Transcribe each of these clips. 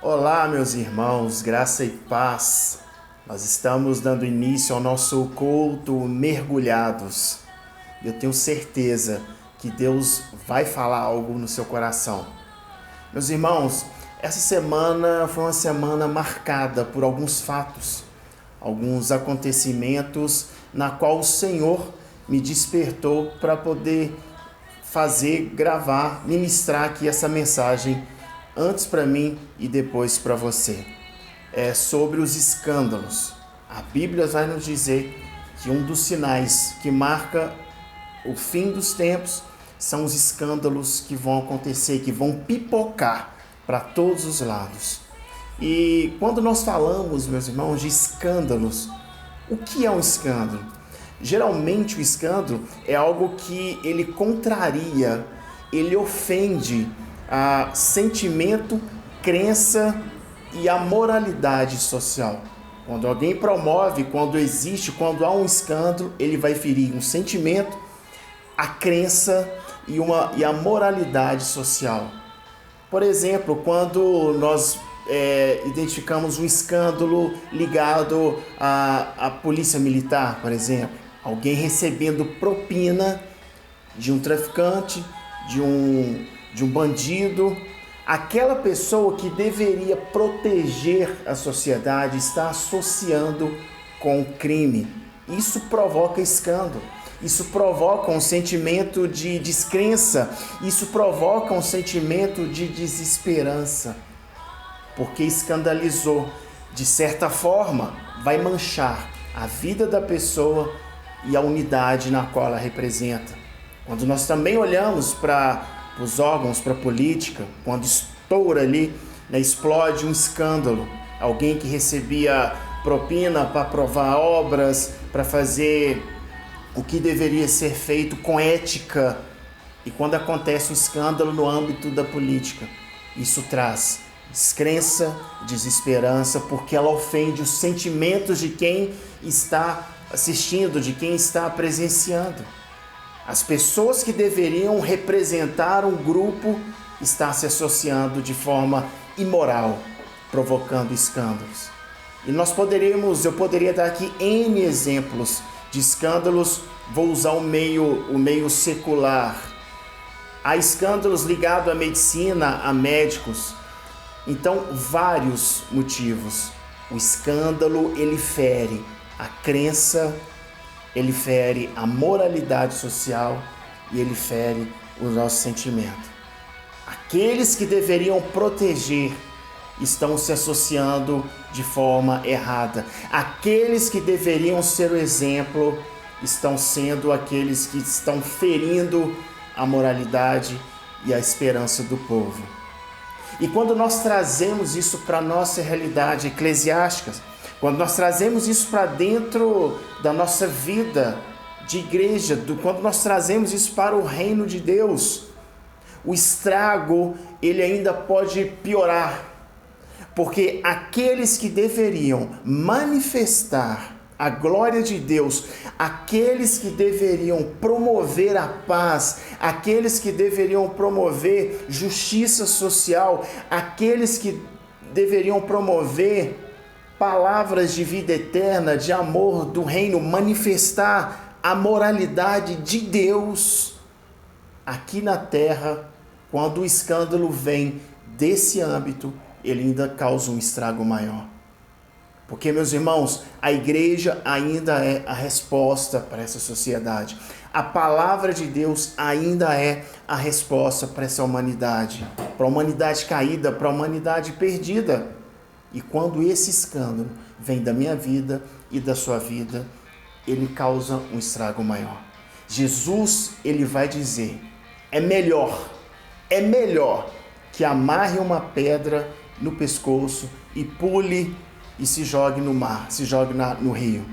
Olá, meus irmãos, graça e paz. Nós estamos dando início ao nosso culto Mergulhados. Eu tenho certeza que Deus vai falar algo no seu coração. Meus irmãos, essa semana foi uma semana marcada por alguns fatos, alguns acontecimentos na qual o Senhor me despertou para poder gravar, ministrar aqui essa mensagem antes para mim e depois para você. É sobre os escândalos. A Bíblia vai nos dizer que um dos sinais que marca o fim dos tempos são os escândalos que vão acontecer, que vão pipocar para todos os lados. E quando nós falamos, meus irmãos, de escândalos, o que é um escândalo? Geralmente o escândalo é algo que ele contraria, ele ofende a sentimento, crença e a moralidade social. Quando alguém promove, quando existe, quando há um escândalo, ele vai ferir um sentimento, a crença e a moralidade social. Por exemplo, quando nós identificamos um escândalo ligado à polícia militar, por exemplo, alguém recebendo propina de um traficante, de um bandido, aquela pessoa que deveria proteger a sociedade está associando com o crime. Isso provoca escândalo, isso provoca um sentimento de descrença, isso provoca um sentimento de desesperança, porque escandalizou. De certa forma, vai manchar a vida da pessoa e a unidade na qual ela representa. Quando nós também olhamos para os órgãos, para a política, quando estoura ali, explode um escândalo, alguém que recebia propina para aprovar obras, para fazer o que deveria ser feito com ética, e quando acontece um escândalo no âmbito da política, isso traz descrença, desesperança, porque ela ofende os sentimentos de quem está assistindo, de quem está presenciando. As pessoas que deveriam representar um grupo estão se associando de forma imoral, provocando escândalos. E eu poderia dar aqui N exemplos de escândalos. Vou usar o meio secular. Há escândalos ligados à medicina, a médicos. Então, vários motivos. O escândalo, ele fere a crença, ele fere a moralidade social e ele fere o nosso sentimento. Aqueles que deveriam proteger estão se associando de forma errada. Aqueles que deveriam ser o exemplo estão sendo aqueles que estão ferindo a moralidade e a esperança do povo. E quando nós trazemos isso para a nossa realidade eclesiástica, quando nós trazemos isso para dentro da nossa vida de igreja, quando nós trazemos isso para o reino de Deus, o estrago ele ainda pode piorar, porque aqueles que deveriam manifestar a glória de Deus, aqueles que deveriam promover a paz, aqueles que deveriam promover justiça social, aqueles que deveriam promover palavras de vida eterna, de amor do reino, manifestar a moralidade de Deus aqui na terra, quando o escândalo vem desse âmbito, ele ainda causa um estrago maior. Porque, meus irmãos, a igreja ainda é a resposta para essa sociedade. A palavra de Deus ainda é a resposta para essa humanidade, para a humanidade caída, para a humanidade perdida. E quando esse escândalo vem da minha vida e da sua vida, ele causa um estrago maior. Jesus, ele vai dizer, é melhor que amarre uma pedra no pescoço e pule e se jogue no mar, se jogue no rio.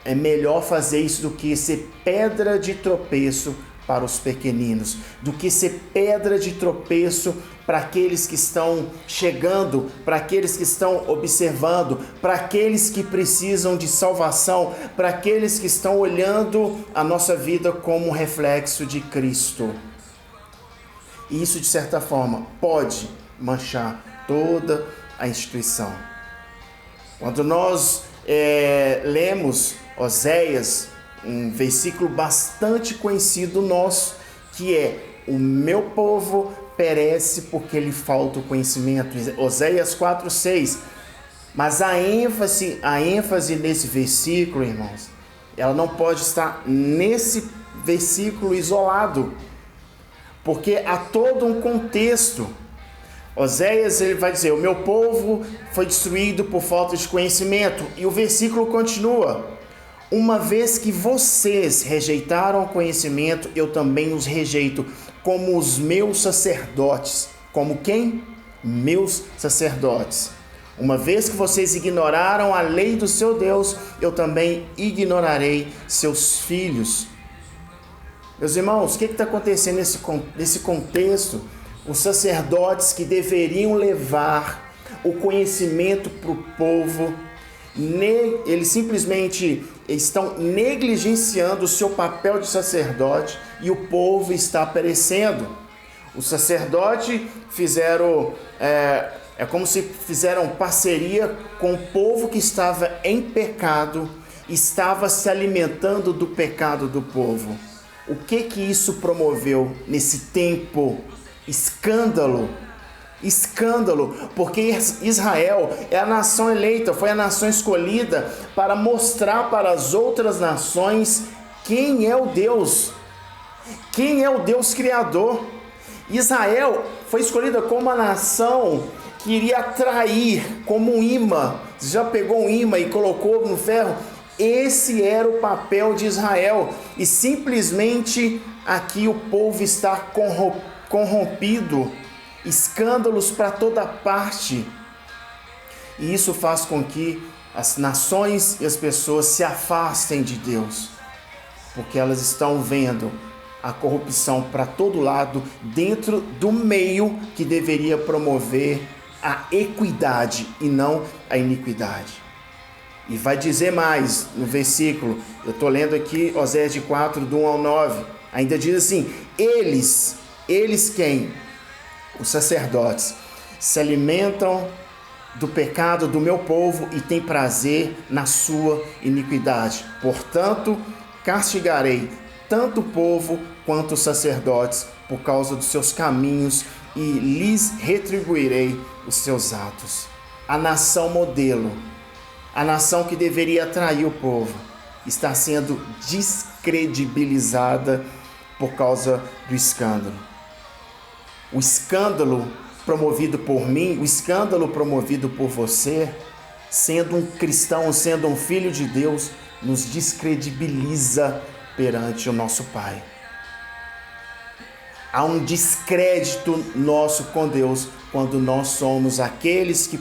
É melhor fazer isso do que ser pedra de tropeço para os pequeninos, do que ser pedra de tropeço para aqueles que estão chegando, para aqueles que estão observando, para aqueles que precisam de salvação, para aqueles que estão olhando a nossa vida como um reflexo de Cristo. E isso, de certa forma, pode manchar toda a instituição. Quando nós lemos Oséias, um versículo bastante conhecido nosso, que é: o meu povo perece porque lhe falta o conhecimento. Oséias 4:6. Mas a ênfase nesse versículo, irmãos, ela não pode estar nesse versículo isolado, porque há todo um contexto. Oséias, ele vai dizer: o meu povo foi destruído por falta de conhecimento. E o versículo continua: uma vez que vocês rejeitaram o conhecimento, eu também os rejeito, como os meus sacerdotes. Como quem? Meus sacerdotes. Uma vez que vocês ignoraram a lei do seu Deus, eu também ignorarei seus filhos. Meus irmãos, o que está acontecendo nesse contexto? Os sacerdotes que deveriam levar o conhecimento para o povo, eles simplesmente estão negligenciando o seu papel de sacerdote e o povo está perecendo. Os sacerdotes fizeram, é como se fizeram parceria com o povo que estava em pecado, estava se alimentando do pecado do povo. O que isso promoveu nesse tempo? Escândalo, porque Israel é a nação eleita, foi a nação escolhida para mostrar para as outras nações quem é o Deus criador. Israel foi escolhida como a nação que iria atrair, como um imã. Você já pegou um imã e colocou no ferro? Esse era o papel de Israel, e simplesmente aqui o povo está corrompido, escândalos para toda parte, e isso faz com que as nações e as pessoas se afastem de Deus, porque elas estão vendo a corrupção para todo lado, dentro do meio que deveria promover a equidade e não a iniquidade. E vai dizer mais no versículo, eu estou lendo aqui Oséias 4, do 1 ao 9, ainda diz assim: eles quem? Os sacerdotes se alimentam do pecado do meu povo e têm prazer na sua iniquidade. Portanto, castigarei tanto o povo quanto os sacerdotes por causa dos seus caminhos e lhes retribuirei os seus atos. A nação modelo, a nação que deveria atrair o povo, está sendo descredibilizada por causa do escândalo. O escândalo promovido por mim, o escândalo promovido por você, sendo um cristão, sendo um filho de Deus, nos descredibiliza perante o nosso Pai. Há um descrédito nosso com Deus quando nós somos aqueles que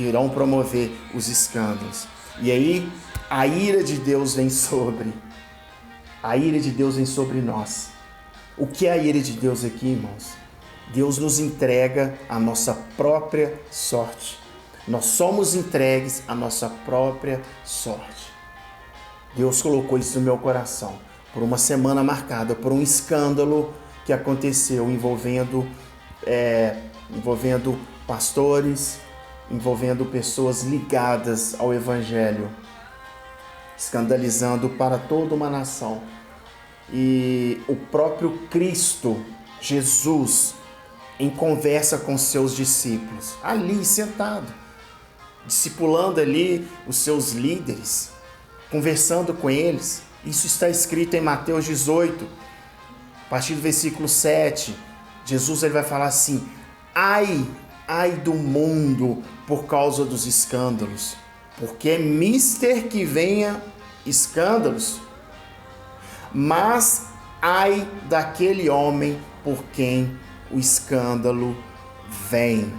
irão promover os escândalos. E aí a ira de Deus vem sobre nós. O que é a ira de Deus aqui, irmãos? Deus nos entrega a nossa própria sorte. Nós somos entregues à nossa própria sorte. Deus colocou isso no meu coração por uma semana marcada por um escândalo que aconteceu envolvendo pastores, envolvendo pessoas ligadas ao Evangelho, escandalizando para toda uma nação. E o próprio Cristo, Jesus, em conversa com seus discípulos, ali sentado, discipulando ali os seus líderes, conversando com eles. Isso está escrito em Mateus 18, a partir do versículo 7. Jesus ele vai falar assim: ai do mundo por causa dos escândalos, porque é mister que venha escândalos, mas ai daquele homem por quem o escândalo vem.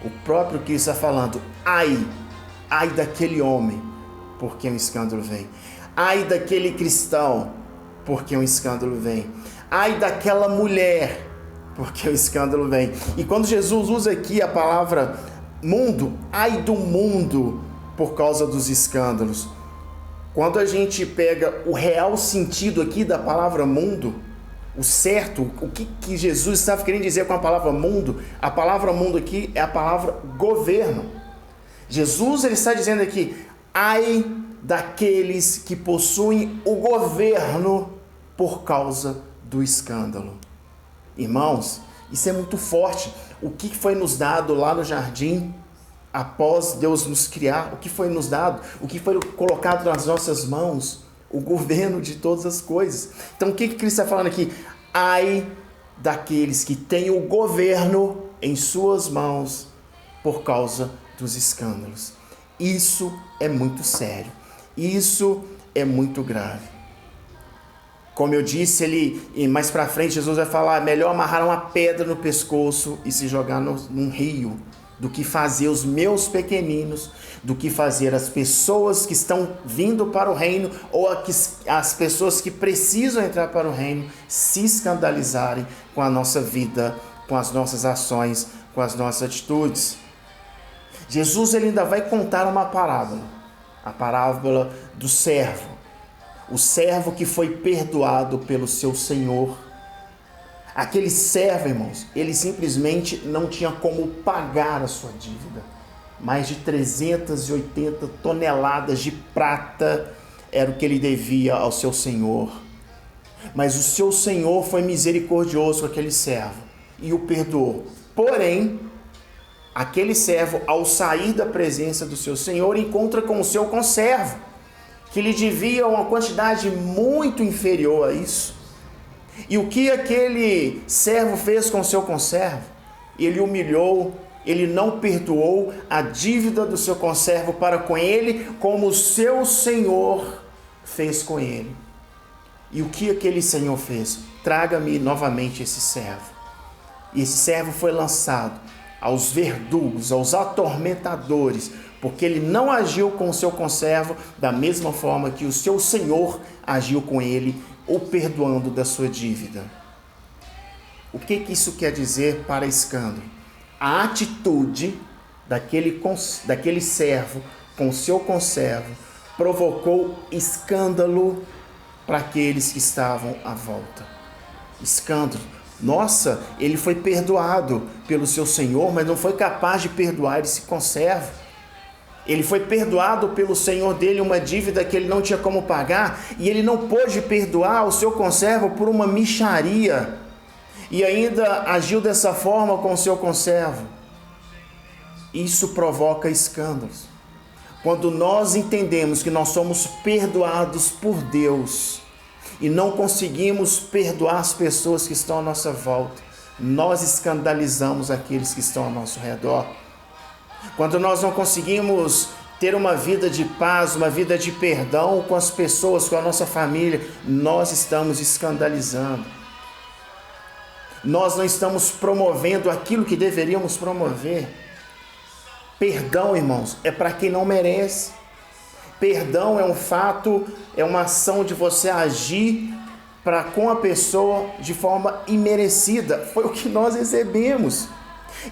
O próprio Cristo está falando: ai daquele homem por quem o escândalo vem. Ai daquele cristão por quem o escândalo vem. Ai daquela mulher porque o escândalo vem. E quando Jesus usa aqui a palavra mundo, ai do mundo por causa dos escândalos. Quando a gente pega o real sentido aqui da palavra mundo, o certo, o que Jesus estava querendo dizer com a palavra mundo. A palavra mundo aqui é a palavra governo. Jesus ele está dizendo aqui, ai daqueles que possuem o governo por causa do escândalo. Irmãos, isso é muito forte. O que foi nos dado lá no jardim, após Deus nos criar? O que foi nos dado? O que foi colocado nas nossas mãos? O governo de todas as coisas. Então o que Cristo está falando aqui? Ai daqueles que têm o governo em suas mãos por causa dos escândalos. Isso é muito sério. Isso é muito grave. Como eu disse, mais para frente Jesus vai falar, melhor amarrar uma pedra no pescoço e se jogar num rio, do que fazer os meus pequeninos, do que fazer as pessoas que estão vindo para o reino, ou as pessoas que precisam entrar para o reino, se escandalizarem com a nossa vida, com as nossas ações, com as nossas atitudes. Jesus ele ainda vai contar uma parábola, a parábola do servo. O servo que foi perdoado pelo seu senhor. Aquele servo, irmãos, ele simplesmente não tinha como pagar a sua dívida. Mais de 380 toneladas de prata era o que ele devia ao seu senhor. Mas o seu senhor foi misericordioso com aquele servo e o perdoou. Porém, aquele servo, ao sair da presença do seu senhor, encontra com o seu conservo, que lhe devia uma quantidade muito inferior a isso. E o que aquele servo fez com o seu conservo? Ele humilhou, ele não perdoou a dívida do seu conservo para com ele, como o seu senhor fez com ele. E o que aquele senhor fez? Traga-me novamente esse servo. E esse servo foi lançado aos verdugos, aos atormentadores, porque ele não agiu com o seu conservo da mesma forma que o seu senhor agiu com ele, o perdoando da sua dívida. O que isso quer dizer para escândalo? A atitude daquele servo com o seu conservo provocou escândalo para aqueles que estavam à volta. Escândalo. Nossa, ele foi perdoado pelo seu senhor, mas não foi capaz de perdoar esse conservo. Ele foi perdoado pelo senhor dele uma dívida que ele não tinha como pagar, e ele não pôde perdoar o seu conservo por uma mixaria, e ainda agiu dessa forma com o seu conservo. Isso provoca escândalos. Quando nós entendemos que nós somos perdoados por Deus e não conseguimos perdoar as pessoas que estão à nossa volta, nós escandalizamos aqueles que estão ao nosso redor. Quando nós não conseguimos ter uma vida de paz, uma vida de perdão com as pessoas, com a nossa família, nós estamos escandalizando. Nós não estamos promovendo aquilo que deveríamos promover. Perdão, irmãos, é para quem não merece. Perdão é um fato, é uma ação de você agir para com a pessoa de forma imerecida. Foi o que nós recebemos.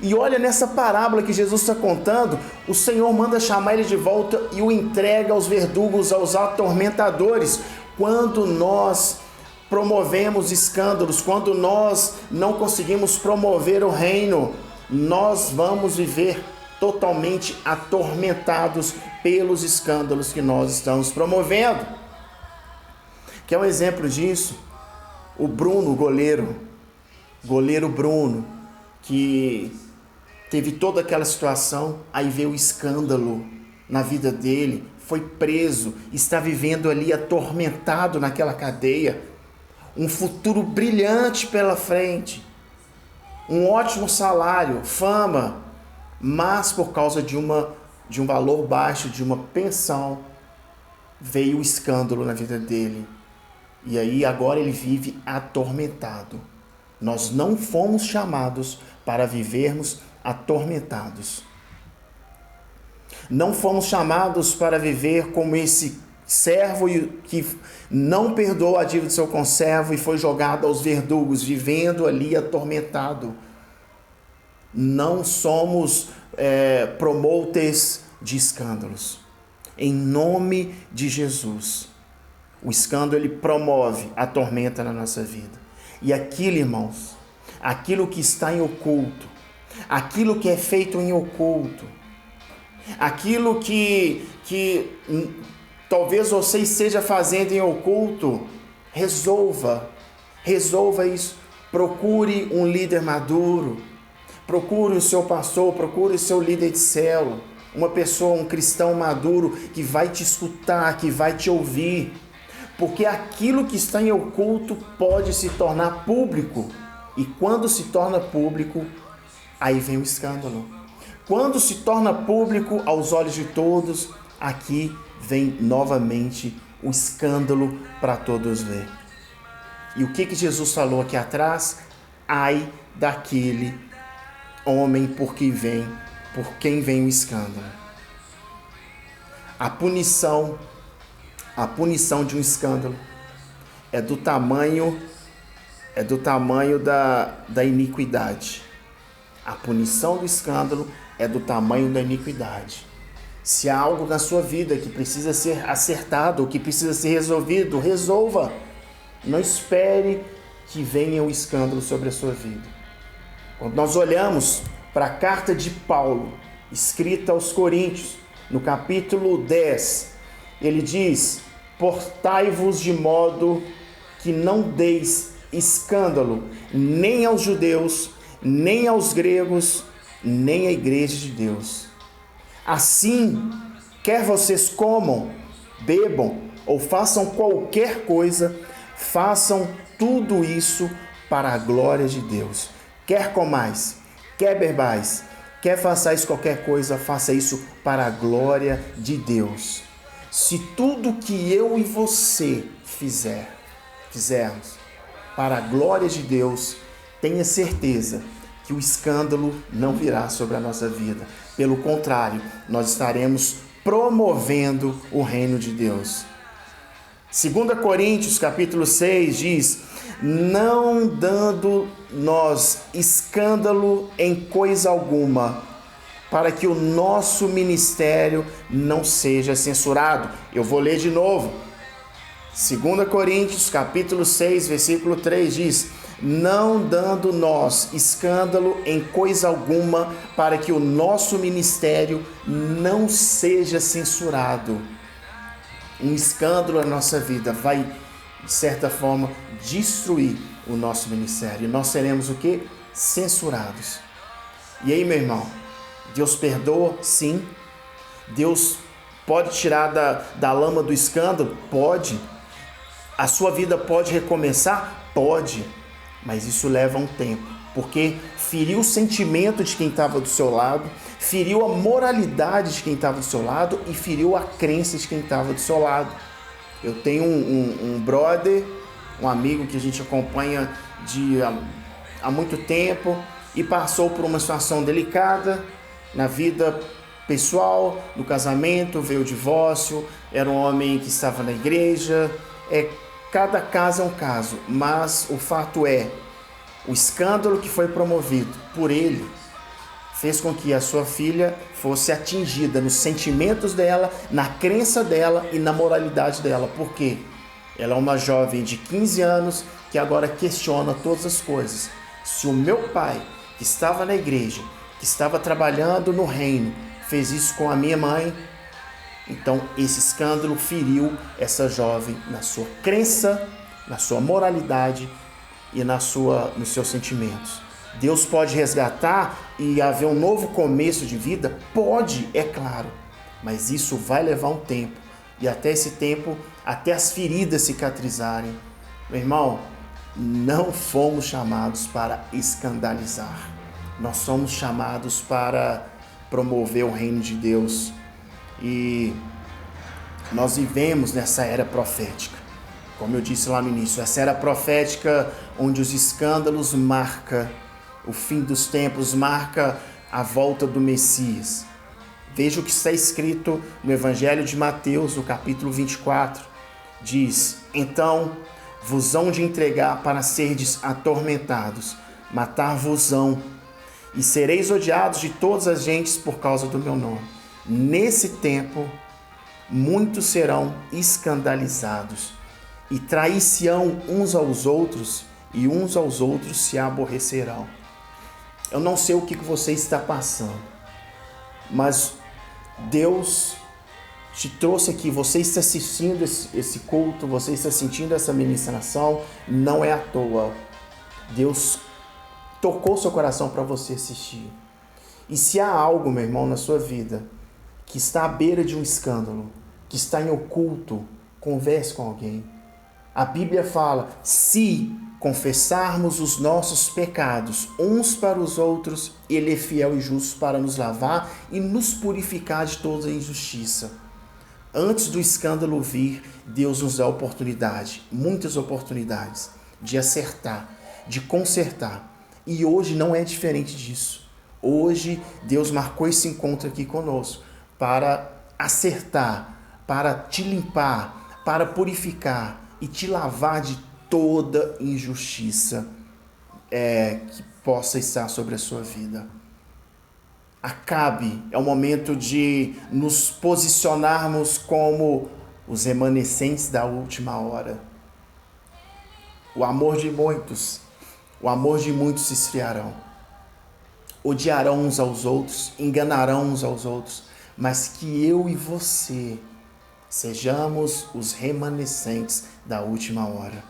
E olha nessa parábola que Jesus está contando, o Senhor manda chamar ele de volta e o entrega aos verdugos, aos atormentadores. Quando nós promovemos escândalos, quando nós não conseguimos promover o reino, nós vamos viver totalmente atormentados pelos escândalos que nós estamos promovendo. Quer um exemplo disso? O Bruno, goleiro Bruno, que teve toda aquela situação, aí veio o escândalo na vida dele, foi preso, está vivendo ali atormentado naquela cadeia, um futuro brilhante pela frente, um ótimo salário, fama, mas por causa de um valor baixo, de uma pensão, veio o escândalo na vida dele. E aí agora ele vive atormentado. Nós não fomos chamados para vivermos atormentados. Não fomos chamados para viver como esse servo que não perdoou a dívida do seu conservo e foi jogado aos verdugos, vivendo ali atormentado. Não somos promoters de escândalos. Em nome de Jesus. O escândalo ele promove a tormenta na nossa vida. E aquilo, irmãos, aquilo que está em oculto, aquilo que é feito em oculto, aquilo que talvez você esteja fazendo em oculto, resolva isso. Procure um líder maduro, procure o seu pastor, procure o seu líder de célula, uma pessoa, um cristão maduro que vai te escutar, que vai te ouvir, porque aquilo que está em oculto pode se tornar público, e quando se torna público, aí vem o escândalo. Quando se torna público aos olhos de todos, aqui vem novamente o escândalo para todos ver. E o que Jesus falou aqui atrás? Ai daquele homem por quem vem o escândalo. A punição de um escândalo é do tamanho da iniquidade. A punição do escândalo é do tamanho da iniquidade. Se há algo na sua vida que precisa ser acertado, que precisa ser resolvido, resolva. Não espere que venha o escândalo sobre a sua vida. Quando nós olhamos para a carta de Paulo, escrita aos Coríntios, no capítulo 10, ele diz: portai-vos de modo que não deis escândalo, nem aos judeus, nem aos gregos, nem à igreja de Deus. Assim, quer vocês comam, bebam ou façam qualquer coisa, façam tudo isso para a glória de Deus. Quer comais, quer bebais, quer façais qualquer coisa, faça isso para a glória de Deus. Se tudo que eu e você fizermos para a glória de Deus, tenha certeza que o escândalo não virá sobre a nossa vida. Pelo contrário, nós estaremos promovendo o reino de Deus. 2 Coríntios capítulo 6 diz: não dando nós escândalo em coisa alguma, para que o nosso ministério não seja censurado. Eu vou ler de novo. 2 Coríntios capítulo 6, versículo 3 diz: não dando nós escândalo em coisa alguma, para que o nosso ministério não seja censurado. Um escândalo na nossa vida vai, de certa forma, destruir o nosso ministério. Nós seremos o quê? Censurados. E aí, meu irmão, Deus perdoa? Sim. Deus pode tirar da lama do escândalo? Pode. A sua vida pode recomeçar? Pode. Mas isso leva um tempo, porque feriu o sentimento de quem estava do seu lado, feriu a moralidade de quem estava do seu lado e feriu a crença de quem estava do seu lado. Eu tenho um brother, um amigo que a gente acompanha há muito tempo e passou por uma situação delicada na vida pessoal, no casamento, veio o divórcio, era um homem que estava na igreja. Cada caso é um caso, mas o fato é, o escândalo que foi promovido por ele fez com que a sua filha fosse atingida nos sentimentos dela, na crença dela e na moralidade dela. Por quê? Ela é uma jovem de 15 anos que agora questiona todas as coisas. Se o meu pai, que estava na igreja, que estava trabalhando no reino, fez isso com a minha mãe, então esse escândalo feriu essa jovem na sua crença, na sua moralidade e nos seus sentimentos. Deus pode resgatar e haver um novo começo de vida? Pode, é claro, mas isso vai levar um tempo, e até esse tempo, até as feridas cicatrizarem. Meu irmão, não fomos chamados para escandalizar, nós somos chamados para promover o reino de Deus. E nós vivemos nessa era profética, como eu disse lá no início, essa era profética onde os escândalos marcam o fim dos tempos, marca a volta do Messias. Veja o que está escrito no Evangelho de Mateus, no capítulo 24, diz: então vos hão de entregar para serdes atormentados, matar-vos-ão, e sereis odiados de todas as gentes por causa do meu nome. Nesse tempo, muitos serão escandalizados e trair-se-ão uns aos outros e uns aos outros se aborrecerão. Eu não sei o que você está passando, mas Deus te trouxe aqui, você está assistindo esse culto, você está sentindo essa ministração, não é à toa. Deus tocou seu coração para você assistir. E se há algo, meu irmão, na sua vida que está à beira de um escândalo, que está em oculto, converse com alguém. A Bíblia fala, se confessarmos os nossos pecados uns para os outros, Ele é fiel e justo para nos lavar e nos purificar de toda injustiça. Antes do escândalo vir, Deus nos dá oportunidade, muitas oportunidades, de acertar, de consertar. E hoje não é diferente disso. Hoje Deus marcou esse encontro aqui conosco para acertar, para te limpar, para purificar e te lavar de toda injustiça que possa estar sobre a sua vida. Acabe, é o momento de nos posicionarmos como os remanescentes da última hora. O amor de muitos se esfriarão. Odiarão uns aos outros, enganarão uns aos outros, mas que eu e você sejamos os remanescentes da última hora.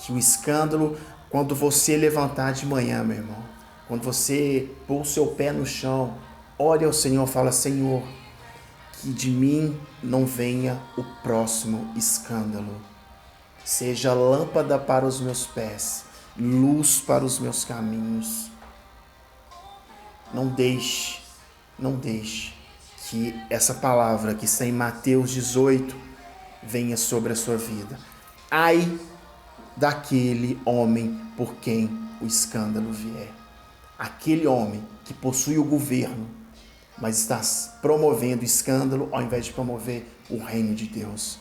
Que o escândalo, quando você levantar de manhã, meu irmão, quando você pôr o seu pé no chão, ore ao Senhor, fala, Senhor, que de mim não venha o próximo escândalo. Seja lâmpada para os meus pés, luz para os meus caminhos. Não deixe que essa palavra que está em Mateus 18 venha sobre a sua vida. Ai daquele homem por quem o escândalo vier. Aquele homem que possui o governo, mas está promovendo escândalo ao invés de promover o reino de Deus.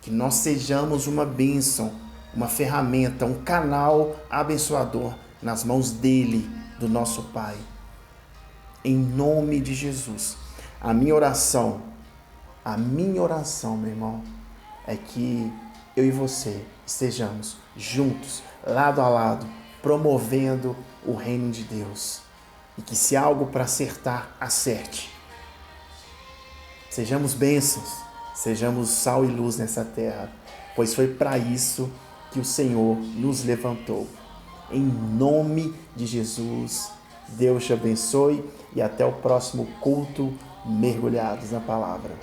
Que nós sejamos uma bênção, uma ferramenta, um canal abençoador nas mãos dele, do nosso Pai. Em nome de Jesus. A minha oração, meu irmão, é que eu e você estejamos juntos, lado a lado, promovendo o reino de Deus. E que se há algo para acertar, acerte. Sejamos bênçãos, sejamos sal e luz nessa terra, pois foi para isso que o Senhor nos levantou. Em nome de Jesus, Deus te abençoe e até o próximo culto mergulhados na palavra.